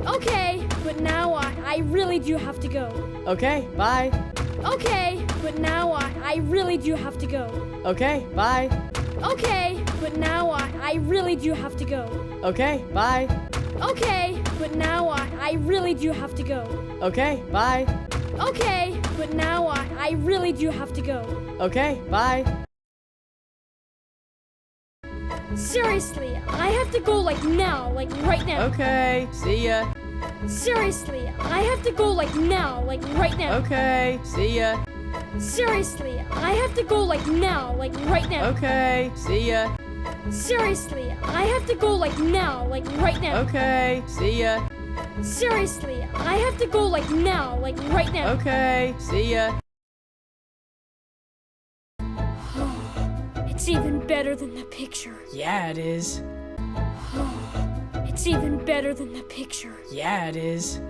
Okay, but now I really do have to go. Okay, bye. Okay, but now I really do have to go. Okay, bye. Okay, but now I really do have to go. Okay, bye. Okay, but now I really do have to go. Okay, bye. Okay, but now I really do have to go. Okay, bye. Seriously, I have to go like now, like right now. Okay, see ya. Seriously, I have to go like now, like right now. Okay, see ya. Seriously, I have to go like now, like right now. Okay, see ya. Seriously, I have to go like now, like right now. Okay, see ya. Seriously, I have to go like now, like right now. Okay, see ya. It's even better than the picture. Yeah, it is. It's even better than the picture. Yeah, it is.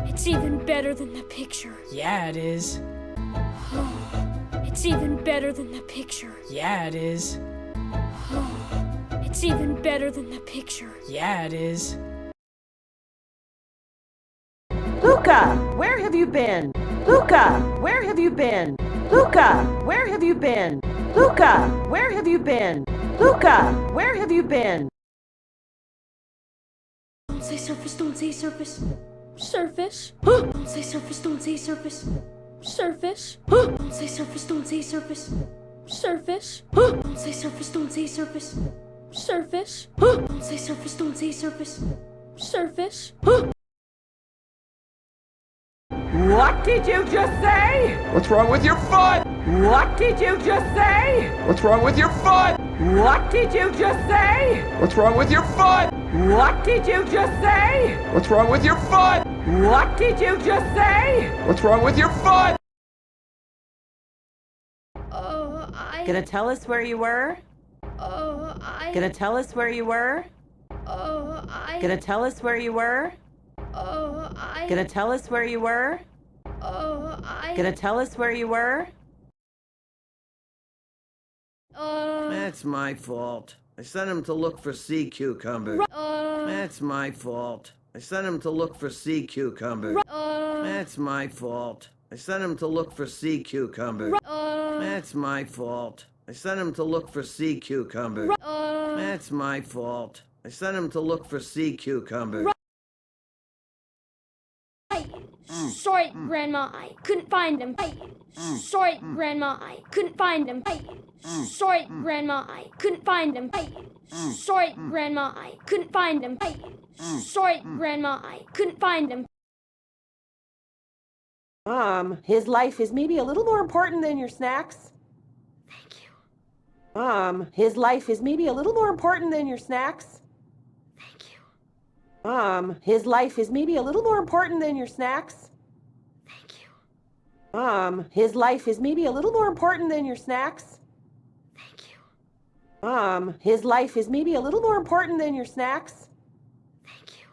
It's even better than the picture. Yeah, it is. It's even better than the picture. Yeah, it is. It's even better than the picture. Yeah, it is. Luca, where have you been? Luca, where have you been? Luca, where have you been? Luca, where have you been? Luca, where have you been? Don't say surface, don't say surface. Surface? Don't say surface, don't say surface. Surface? Don't say surface, don't say surface. Surface? Don't say surface, don't say surface. Surface? Don't say surface, don't say surface. Surface? What did you just say? What's wrong with your foot? What did you just say? What's wrong with your foot? What did you just say? What's wrong with your foot? What did you just say? What's wrong with your foot? What did you just say? What's wrong with your foot? Gonna tell us where you were? Gonna tell us where you were? Gonna tell us where you were? Gonna tell us where you were? Gonna tell us where you were? That's my fault. I sent him to look for sea cucumbers. That's my fault. I sent him to look for sea cucumbers. That's my fault. I sent him to look for sea cucumbers. That's my fault. I sent him to look for sea cucumbers. That's my fault. I sent him to look for sea cucumbers. Sorry, Grandma, I couldn't find them. Sorry, Grandma, I couldn't find them. Sorry, Grandma, I couldn't find them. Sorry, Grandma, I couldn't find them. Sorry, Grandma, I couldn't find them. His life is maybe a little more important than your snacks. Thank you. His life is maybe a little more important than your snacks. Thank you. His life is maybe a little more important than your snacks. Thank you. His life is maybe a little more important than your snacks. Thank you. His life is maybe a little more important than your snacks. Thank you.